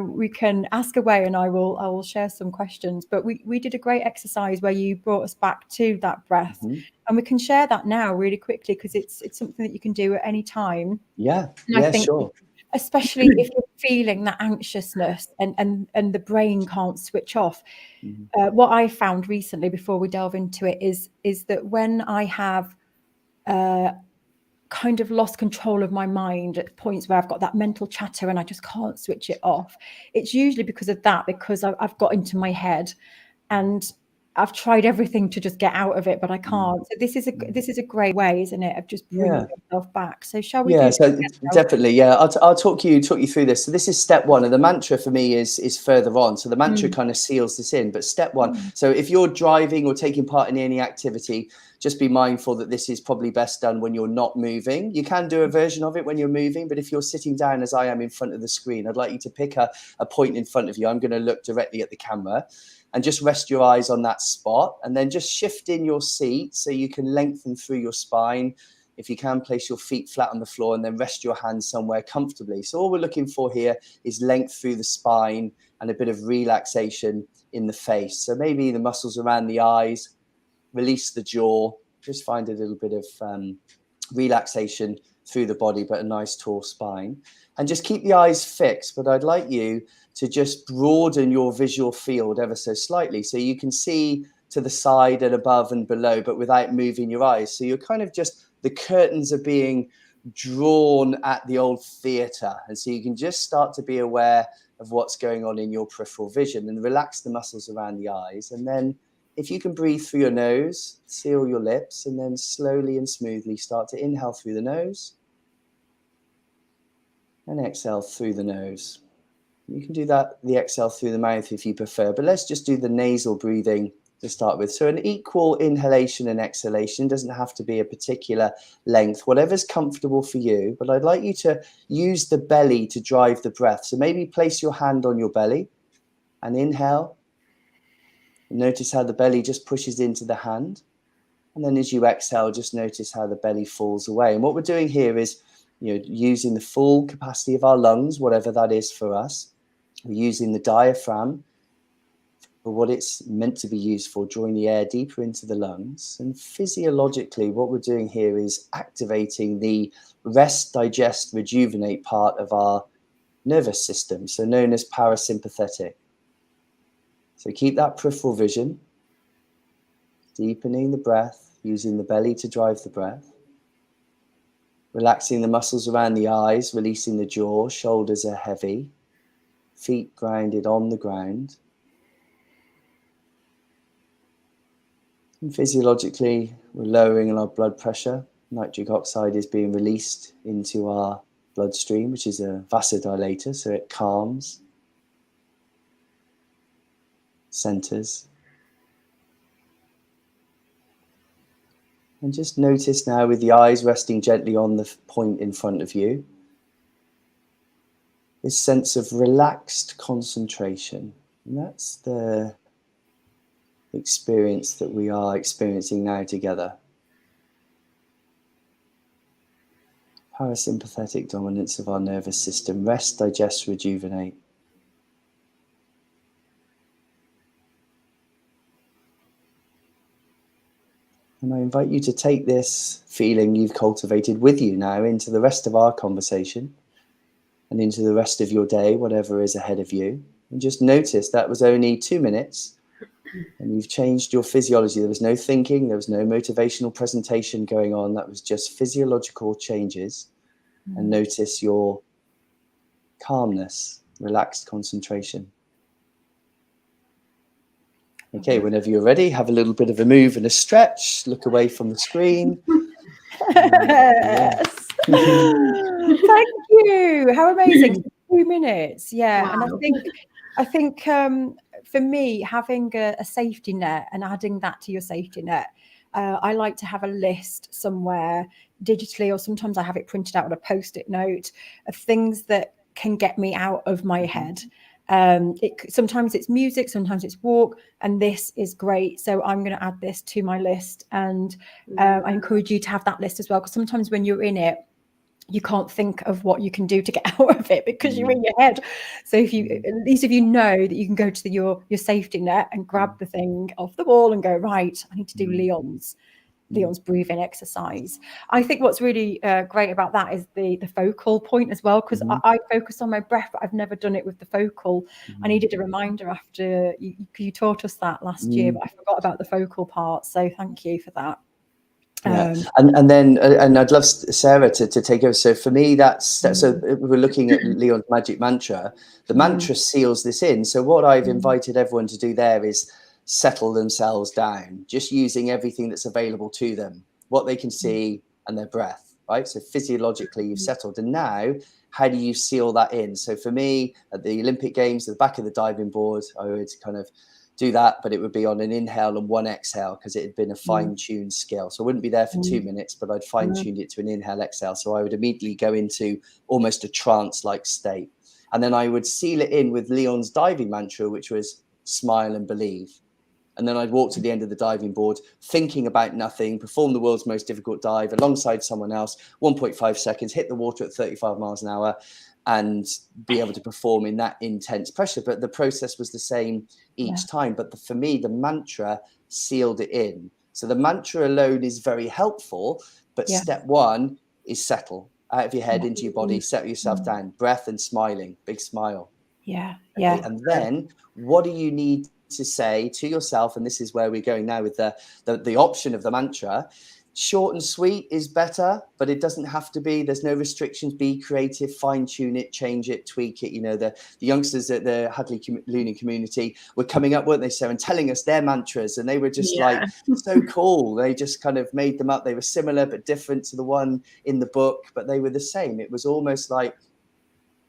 we can ask away, and I will share some questions. But we did a great exercise where you brought us back to that breath, and we can share that now really quickly, because it's something that you can do at any time. Yeah, and I think, sure. Especially if you're feeling that anxiousness and the brain can't switch off. What I found recently, before we delve into it, is that when I have kind of lost control of my mind at points where I've got that mental chatter and I just can't switch it off, it's usually because of that, because I've got into my head and I've tried everything to just get out of it, but I can't. So this is a great way, isn't it, of just bringing yourself back. So shall we? Yeah, so definitely, yeah. I'll talk you through this. So this is step 1, and the mantra for me is further on. So the mantra kind of seals this in, but step 1. So if you're driving or taking part in any activity, just be mindful that this is probably best done when you're not moving. You can do a version of it when you're moving, but if you're sitting down, as I am, in front of the screen, I'd like you to pick a point in front of you. I'm going to look directly at the camera. And just rest your eyes on that spot, and then just shift in your seat so you can lengthen through your spine. If you can, place your feet flat on the floor and then rest your hands somewhere comfortably. So all we're looking for here is length through the spine and a bit of relaxation in the face. So maybe the muscles around the eyes release the jaw, just find a little bit of relaxation through the body, but a nice tall spine. And just keep the eyes fixed. But I'd like you to just broaden your visual field ever so slightly, so you can see to the side and above and below, but without moving your eyes. So you're kind of just, the curtains are being drawn at the old theatre. And so you can just start to be aware of what's going on in your peripheral vision and relax the muscles around the eyes. And then if you can breathe through your nose, seal your lips, and then slowly and smoothly start to inhale through the nose and exhale through the nose. You can do that, the exhale through the mouth if you prefer, but let's just do the nasal breathing to start with. So an equal inhalation and exhalation, doesn't have to be a particular length, whatever's comfortable for you, but I'd like you to use the belly to drive the breath. So maybe place your hand on your belly and inhale. Notice how the belly just pushes into the hand. And then as you exhale, just notice how the belly falls away. And what we're doing here is, using the full capacity of our lungs, whatever that is for us. We're using the diaphragm for what it's meant to be used for, drawing the air deeper into the lungs. And physiologically, what we're doing here is activating the rest, digest, rejuvenate part of our nervous system, so known as parasympathetic. So keep that peripheral vision, deepening the breath, using the belly to drive the breath, relaxing the muscles around the eyes, releasing the jaw, shoulders are heavy, feet grounded on the ground. And physiologically, we're lowering our blood pressure. Nitric oxide is being released into our bloodstream, which is a vasodilator, so it calms, centers. And just notice now, with the eyes resting gently on the point in front of you, this sense of relaxed concentration. And that's the experience that we are experiencing now together. Parasympathetic dominance of our nervous system. Rest, digest, rejuvenate. And I invite you to take this feeling you've cultivated with you now into the rest of our conversation and into the rest of your day, whatever is ahead of you. And just notice that was only 2 minutes and you've changed your physiology. There was no thinking, there was no motivational presentation going on. That was just physiological changes. And notice your calmness, relaxed concentration. Okay, whenever you're ready, have a little bit of a move and a stretch. Look away from the screen. Yes. Thank you. How amazing. 2 minutes. Yeah. Wow. And I think for me, having a safety net and adding that to your safety net, I like to have a list somewhere digitally, or sometimes I have it printed out on a Post-it note of things that can get me out of my head. Sometimes it's music, sometimes it's walk, and this is great. So I'm going to add this to my list, and I encourage you to have that list as well, because sometimes when you're in it, you can't think of what you can do to get out of it because you're in your head. So if you, at least if you know that you can go to your safety net and grab the thing off the wall and go, right, I need to do Leon's breathing exercise. I think what's really great about that is the focal point as well, because I focus on my breath, but I've never done it with the focal. I needed a reminder after you taught us that last year, but I forgot about the focal part. So thank you for that. Yeah. And then I'd love Sarah to take over. So for me, so we're looking at Leon's magic mantra. The mantra seals this in. So what I've invited everyone to do there is settle themselves down, just using everything that's available to them, what they can see and their breath, right? So physiologically you've settled. And now, how do you seal that in? So for me, at the Olympic Games, at the back of the diving board, I would kind of do that, but it would be on an inhale and one exhale, because it had been a fine-tuned scale. So I wouldn't be there for 2 minutes, but I'd fine-tuned it to an inhale, exhale. So I would immediately go into almost a trance-like state. And then I would seal it in with Leon's diving mantra, which was smile and believe. And then I'd walk to the end of the diving board, thinking about nothing, perform the world's most difficult dive alongside someone else, 1.5 seconds, hit the water at 35 miles an hour, and be able to perform in that intense pressure. But the process was the same each time. But for me, the mantra sealed it in. So the mantra alone is very helpful, but Yeah. step one is settle out of your head into your body, settle yourself down, breath and smiling, big smile. Yeah. Okay? Yeah. And then what do you need to say to yourself? And this is where we're going now with the option of the mantra. Short and sweet is better, but it doesn't have to be. There's no restrictions. Be creative, fine tune it, change it, tweak it. You know, the youngsters at the Hadley Looney community were coming up, weren't they, Sarah, and telling us their mantras, and they were just like so cool. They just kind of made them up. They were similar but different to the one in the book, but they were the same. It was almost like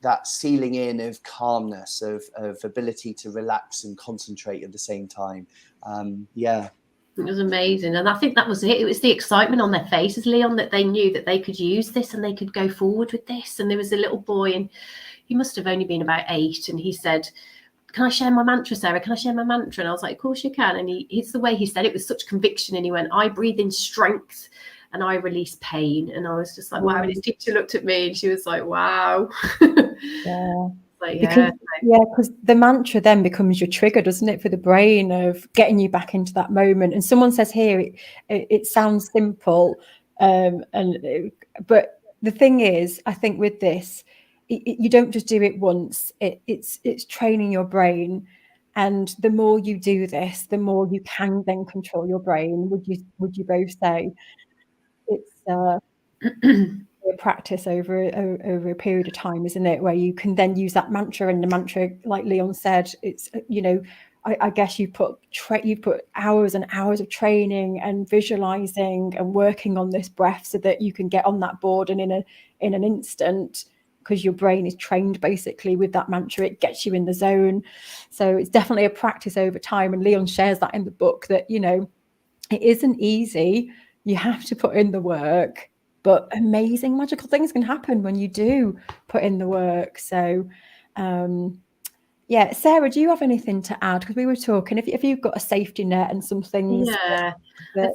that sealing in of calmness, of ability to relax and concentrate at the same time. It was amazing. And I think that was it. It was the excitement on their faces, Leon, that they knew that they could use this and they could go forward with this. And there was a little boy, and he must have only been about 8. And he said, "Can I share my mantra, Sarah? Can I share my mantra?" And I was like, "Of course you can." And it's the way he said it with such conviction. And he went, "I breathe in strength and I release pain." And I was just like, wow. And his teacher looked at me and she was like, wow. Yeah. Like, because the mantra then becomes your trigger, doesn't it, for the brain of getting you back into that moment. And someone says here, it sounds simple, but the thing is, I think with this, you don't just do it once. It's training your brain, and the more you do this, the more you can then control your brain. Would you both say it's a practice over a period of time, isn't it, where you can then use that mantra? And the mantra, like Leon said, it's, you know, I guess you put hours and hours of training and visualizing and working on this breath so that you can get on that board, and in an instant, because your brain is trained basically with that mantra, it gets you in the zone. So it's definitely a practice over time, and Leon shares that in the book, that, you know, it isn't easy. You have to put in the work, but amazing magical things can happen when you do put in the work. So Sarah, do you have anything to add? Because we were talking, if you've got a safety net and some things. I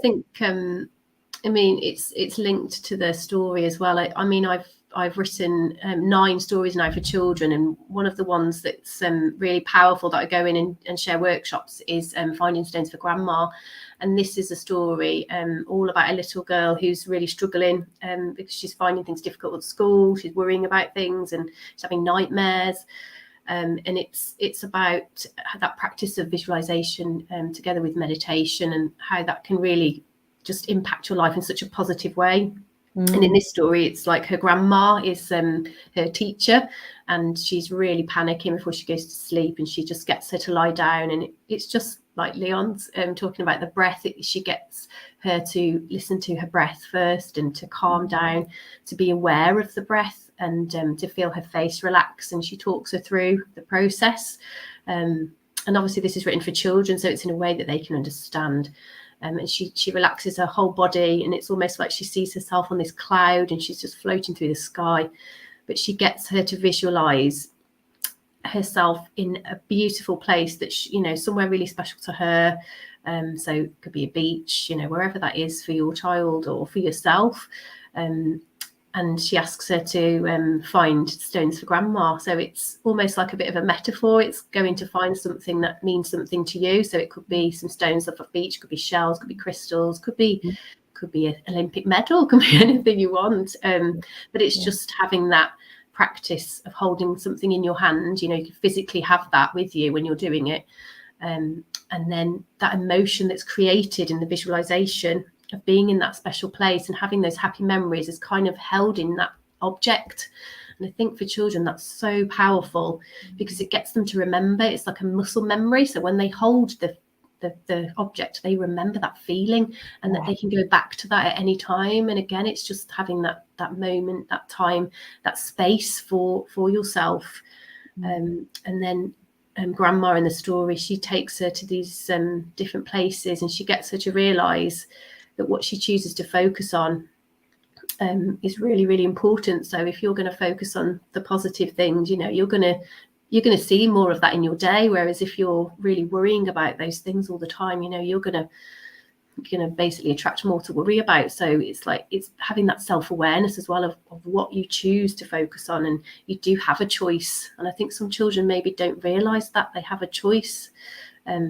think I mean, it's linked to the story as well. I mean, I've written 9 stories now for children, and one of the ones that's really powerful that I go in and share workshops is Finding Stones for Grandma. And this is a story all about a little girl who's really struggling because she's finding things difficult at school. She's worrying about things and she's having nightmares. And it's about that practice of visualization together with meditation, and how that can really just impact your life in such a positive way. And in this story, it's like her grandma is her teacher, and she's really panicking before she goes to sleep, and she just gets her to lie down. And it's just like Leon's talking about the breath. She gets her to listen to her breath first, and to calm down, to be aware of the breath, and to feel her face relax. And she talks her through the process. And obviously this is written for children, so it's in a way that they can understand. And she relaxes her whole body, and it's almost like she sees herself on this cloud and she's just floating through the sky. But she gets her to visualize herself in a beautiful place that somewhere really special to her. So it could be a beach, wherever that is for your child or for yourself. And she asks her to find stones for grandma. So it's almost like a bit of a metaphor. It's going to find something that means something to you. So it could be some stones off a beach, could be shells, could be crystals, could be an Olympic medal, could be anything you want. But it's just having that practice of holding something in your hand. You can physically have that with you when you're doing it. And then that emotion that's created in the visualization of being in that special place and having those happy memories is kind of held in that object. And I think for children that's so powerful because it gets them to remember. It's like a muscle memory. So when they hold the object, they remember that feeling, and that they can go back to that at any time. And again, it's just having that moment, that time, that space for yourself. And then grandma in the story, she takes her to these different places, and she gets her to realize that what she chooses to focus on is really, really important. So if you're going to focus on the positive things, you're going to see more of that in your day. Whereas if you're really worrying about those things all the time, you're going to basically attract more to worry about. So it's like, it's having that self-awareness as well of what you choose to focus on. And you do have a choice. And I think some children maybe don't realize that they have a choice.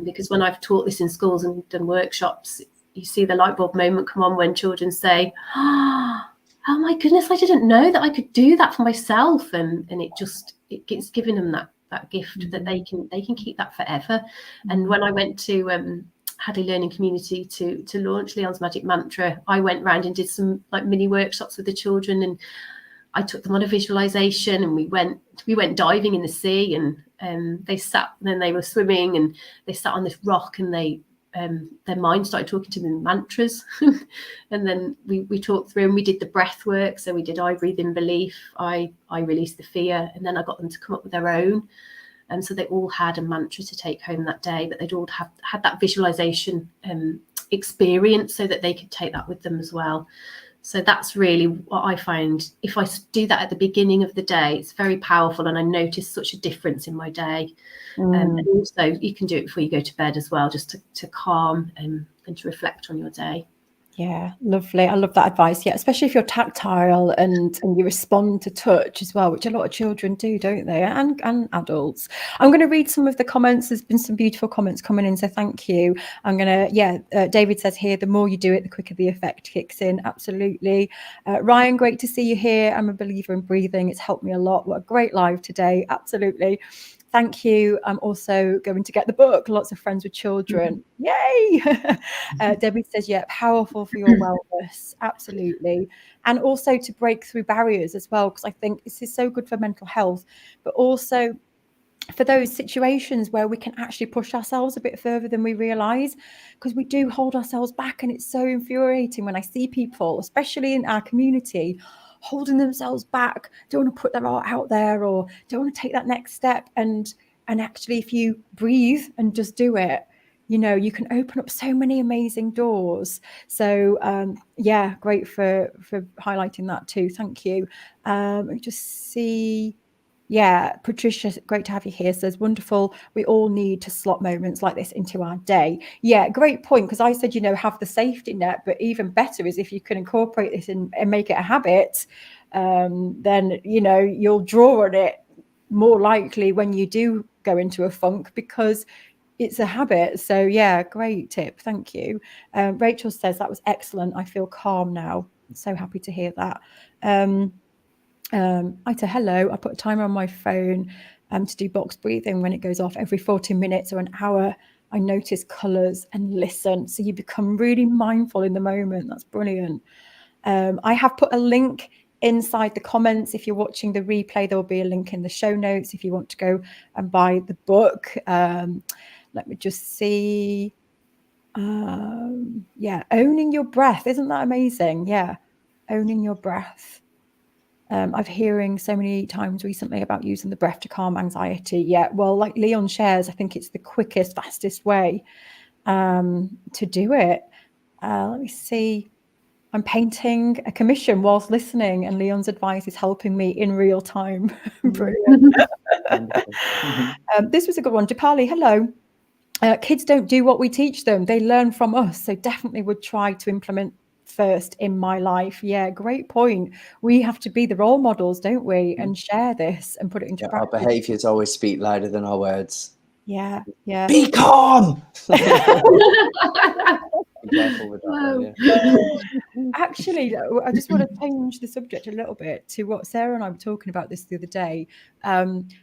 Because when I've taught this in schools and done workshops, you see the light bulb moment come on when children say, oh my goodness, I didn't know that I could do that for myself. And it's giving them that gift that they can keep that forever. And when I went to Hadley Learning Community to launch Leon's Magic Mantra, I went round and did some like mini workshops with the children, and I took them on a visualization, and we went diving in the sea, and they sat, and then they were swimming, and they sat on this rock, and their mind started talking to them in mantras. And then we talked through, and we did the breath work. So we did I breathe in belief, I release the fear, and then I got them to come up with their own. And so they all had a mantra to take home that day, but they'd all had that visualization experience so that they could take that with them as well. So that's really what I find. If I do that at the beginning of the day, it's very powerful, and I notice such a difference in my day. And also you can do it before you go to bed as well, just to calm and to reflect on your day. Yeah, lovely. I love that advice. Yeah, especially if you're tactile and you respond to touch as well, which a lot of children do, don't they? And adults. I'm going to read some of the comments. There's been some beautiful comments coming in, so thank you. I'm going to, David says here, the more you do it, the quicker the effect kicks in. Absolutely. Ryan, great to see you here. I'm a believer in breathing. It's helped me a lot. What a great live today. Absolutely. Thank you. I'm also going to get the book, Lots of Friends with Children. Yay! Debbie says, yeah, powerful for your wellness. Absolutely. And also to break through barriers as well, because I think this is so good for mental health, but also for those situations where we can actually push ourselves a bit further than we realize, because we do hold ourselves back. And it's so infuriating when I see people, especially in our community, holding themselves back, don't want to put their art out there, or don't want to take that next step. And actually, if you breathe and just do it, you know, you can open up so many amazing doors. So yeah, great for highlighting that too. Thank you. Let me just see. Yeah, Patricia, great to have you here. Says, wonderful. We all need to slot moments like this into our day. Yeah, great point. Because I said, you know, have the safety net, but even better is if you can incorporate this and make it a habit, then, you know, you'll draw on it more likely when you do go into a funk, because it's a habit. So yeah, great tip. Thank you. Rachel says, that was excellent. I feel calm now. So happy to hear that. Ita, hello. I put a timer on my phone to do box breathing. When it goes off every 40 minutes or an hour, I notice colors and listen. So you become really mindful in the moment. That's brilliant. I have put a link inside the comments. If you're watching the replay, there will be a link in the show notes if you want to go and buy the book. Let me just see. Yeah, owning your breath. Isn't that amazing? Yeah, owning your breath. I've hearing so many times recently about using the breath to calm anxiety. Yeah, well, like Leon shares, I think it's the quickest, fastest way to do it. Let me see. I'm painting a commission whilst listening, and Leon's advice is helping me in real time. Brilliant. This was a good one. Dipali, hello. Kids don't do what we teach them. They learn from us. So definitely would try to implement first in my life. Yeah, great point. We have to be the role models, don't we? And share this and put it into practice. Our behaviors always speak louder than our words. Yeah. Be calm. Be careful with that one, yeah. Actually, I just want to change the subject a little bit to what Sarah and I were talking about this the other day.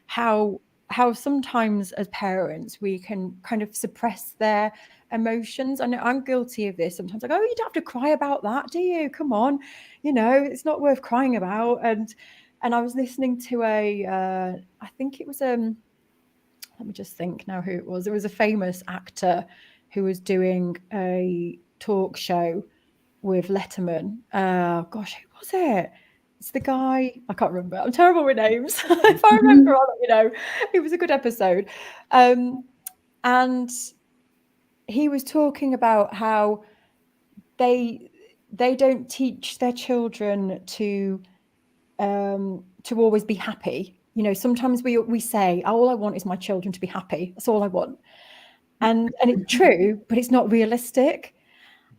How sometimes as parents we can kind of suppress their emotions. I know I'm guilty of this sometimes. Like, oh, you don't have to cry about that, do you? Come on, you know, it's not worth crying about. And I was listening to I think it was let me just think now who it was. It was a famous actor who was doing a talk show with Letterman. Gosh, who was it? It's the guy, I can't remember. I'm terrible with names. If I remember, I'll let you know. It was a good episode. And he was talking about how they don't teach their children to always be happy. You know, sometimes we say, oh, all I want is my children to be happy. That's all I want. And it's true, but it's not realistic.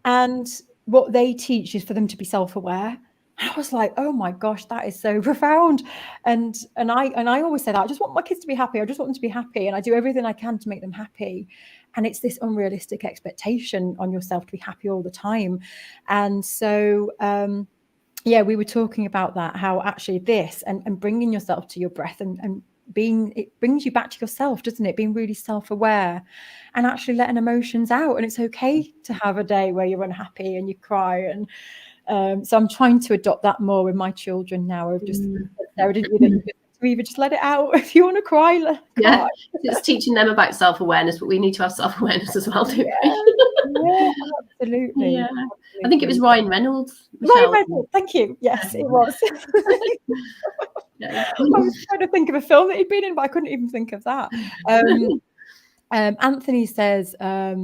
And what they teach is for them to be self-aware. I was like, oh my gosh, that is so profound. And I always say that I just want my kids to be happy. I just want them to be happy. And I do everything I can to make them happy. And it's this unrealistic expectation on yourself to be happy all the time. And so, yeah, we were talking about that, how actually this and bringing yourself to your breath and being, it brings you back to yourself, doesn't it? Being really self-aware and actually letting emotions out. And it's okay to have a day where you're unhappy and you cry. And so I'm trying to adopt that more with my children now. Of just, Sarah, didn't you, that you either just let it out. If you want to cry, cry. Yeah, it's teaching them about self-awareness, but we need to have self-awareness as well, don't we? Yeah, absolutely. Yeah. I think it was Ryan Reynolds. Ryan Reynolds, thank you. Yes, it was. Yeah. I was trying to think of a film that he'd been in, but I couldn't even think of that. Anthony says, a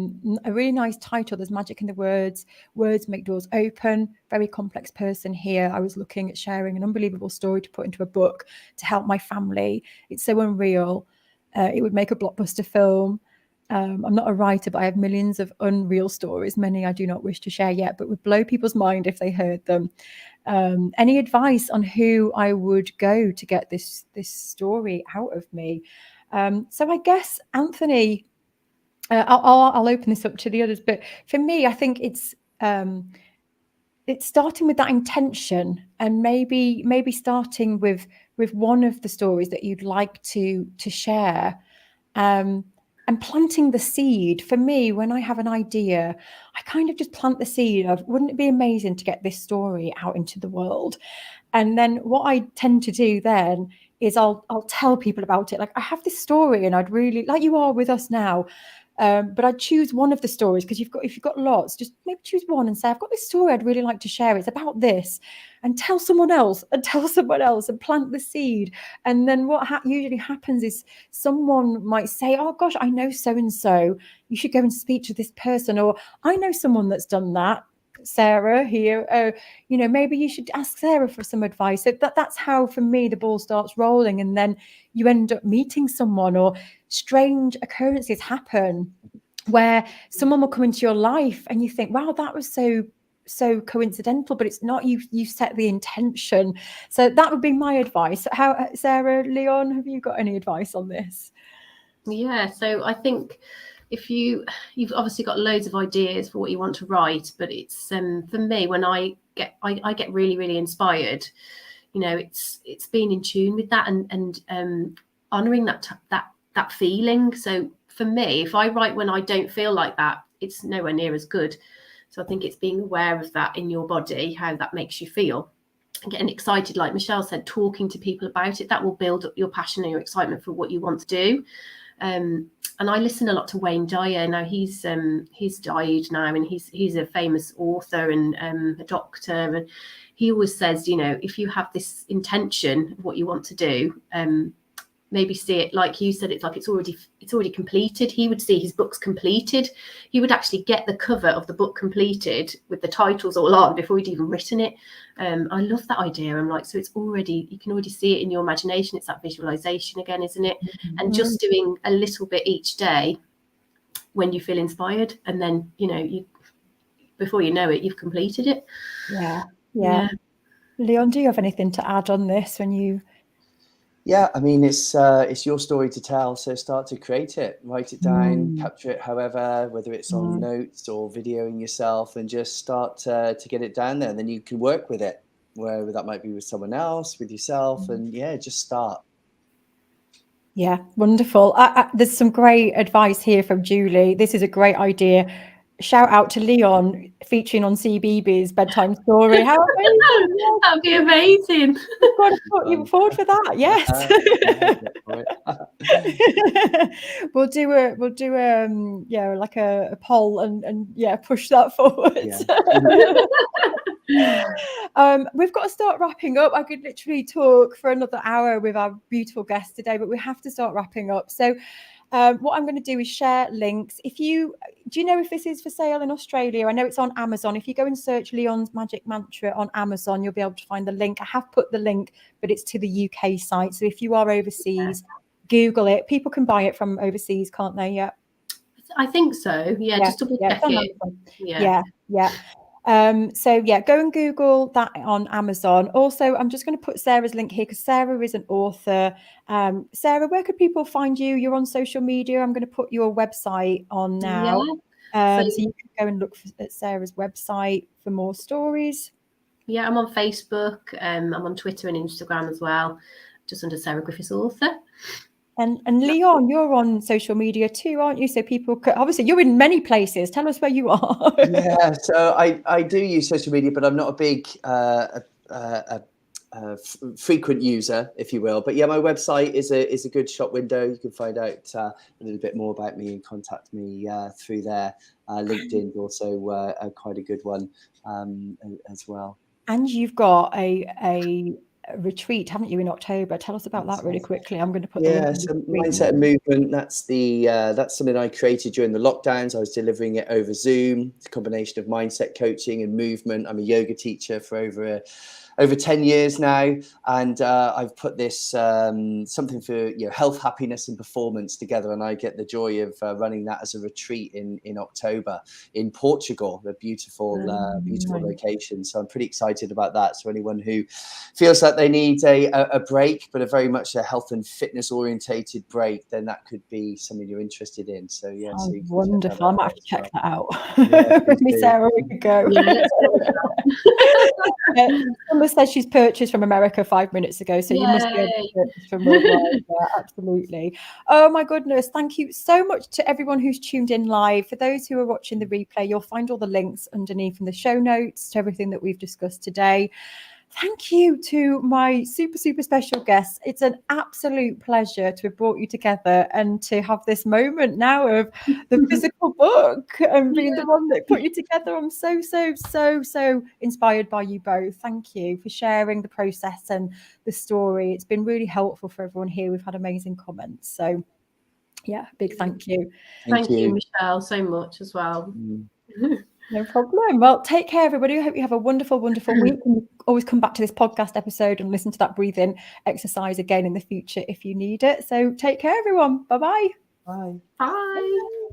really nice title. There's magic in the words. Words make doors open. Very complex person here. I was looking at sharing an unbelievable story to put into a book to help my family. It's so unreal. It would make a blockbuster film. I'm not a writer, but I have millions of unreal stories, many I do not wish to share yet, but would blow people's mind if they heard them. Any advice on who I would go to get this story out of me? So I guess, Anthony, I'll open this up to the others, but for me, I think it's starting with that intention, and maybe starting with one of the stories that you'd like to share, and planting the seed. For me, when I have an idea, I kind of just plant the seed of, wouldn't it be amazing to get this story out into the world? And then what I tend to do then is I'll tell people about it. Like, I have this story and I'd really, like you are with us now, but I'd choose one of the stories, because if you've got lots, just maybe choose one and say, I've got this story I'd really like to share. It's about this, and tell someone else and tell someone else and plant the seed. And then what usually happens is someone might say, oh gosh, I know so-and-so, you should go and speak to this person. Or I know someone that's done that, Sarah here, maybe you should ask Sarah for some advice. So that's how, for me, the ball starts rolling, and then you end up meeting someone, or strange occurrences happen where someone will come into your life and you think, wow, that was so coincidental, but it's not. You set the intention. So that would be my advice. How, Sarah, Leon, have you got any advice on this? Yeah, so I think if you've obviously got loads of ideas for what you want to write, but it's for me, when I get really, really inspired, it's being in tune with that and honoring that feeling. So for me, if I write when I don't feel like that, it's nowhere near as good. So I think it's being aware of that in your body, how that makes you feel, and getting excited, like Michelle said, talking to people about it. That will build up your passion and your excitement for what you want to do. And I listen a lot to Wayne Dyer. Now he's died now, and he's a famous author and a doctor. And he always says, if you have this intention of what you want to do, maybe see it, like you said, it's like it's already completed. He would see his books completed. He would actually get the cover of the book completed with the titles all on before he'd even written it. I love that idea. I'm like, so it's already, you can already see it in your imagination. It's that visualization again, isn't it? Mm-hmm. And just doing a little bit each day when you feel inspired, and then you before you know it, you've completed it. Yeah. Leon, do you have anything to add on this? When you Yeah, I mean, it's your story to tell, so start to create it, write it down, capture it however, whether it's on notes or videoing yourself, and just start to get it down there. And then you can work with it, whether that might be with someone else, with yourself, and just start. Yeah, wonderful. There's some great advice here from Julie. This is a great idea. Shout out to Leon, featuring on CBeebies bedtime story. How amazing! That'd be amazing. We've got to put you forward for that. Yes. We'll do like a poll and push that forward. We've got to start wrapping up. I could literally talk for another hour with our beautiful guest today, but we have to start wrapping up. So what I'm going to do is share links. Do you know if this is for sale in Australia? I know it's on Amazon. If you go and search Leon's Magic Mantra on Amazon, you'll be able to find the link. I have put the link, but it's to the UK site. So if you are overseas, Google it. People can buy it from overseas, can't they? Yeah. I think so. Yeah, just double check it. Yeah. So yeah, go and Google that on Amazon. Also, I'm just going to put Sarah's link here because Sarah is an author. Sarah, where could people find you? You're on social media. I'm going to put your website on now. So you can go and look at Sarah's website for more stories. Yeah, I'm on Facebook. I'm on Twitter and Instagram as well, just under Sarah Griffiths Author. And Leon, you're on social media too, aren't you? So people could, obviously you're in many places. Tell us where you are. Yeah, so I do use social media, but I'm not a big frequent user, if you will. But yeah, my website is a good shop window. You can find out a little bit more about me and contact me through there. LinkedIn is also quite a good one as well. And you've got a retreat, haven't you, in October? Tell us about that really quickly. I'm going to put the link. So Mindset and Movement. That's something I created during the lockdowns. I was delivering it over Zoom. It's a combination of mindset coaching and movement. I'm a yoga teacher for over 10 years now, and I've put this something for health, happiness, and performance together. And I get the joy of running that as a retreat in October in Portugal, a beautiful location. So I'm pretty excited about that. So anyone who feels like they need a break, but a very much a health and fitness orientated break, then that could be something you're interested in. So yeah, so wonderful. I might have to check that out. With me, Sarah, we could go. Someone says she's purchased from America 5 minutes ago, so you must be able to purchase from worldwide. Yeah, absolutely. Oh my goodness, thank you so much to everyone who's tuned in live. For those who are watching the replay, you'll find all the links underneath in the show notes to everything that we've discussed today. Thank you to my super, super special guests. It's an absolute pleasure to have brought you together and to have this moment now of the physical book and being the one that put you together. I'm so, so, so, so inspired by you both. Thank you for sharing the process and the story. It's been really helpful for everyone here. We've had amazing comments. So yeah, big thank you. Thank you, Michelle, so much as well. No problem. Well, take care, everybody. I hope you have a wonderful, wonderful week. And always come back to this podcast episode and listen to that breathing exercise again in the future if you need it. So take care, everyone. Bye-bye. Bye. Bye.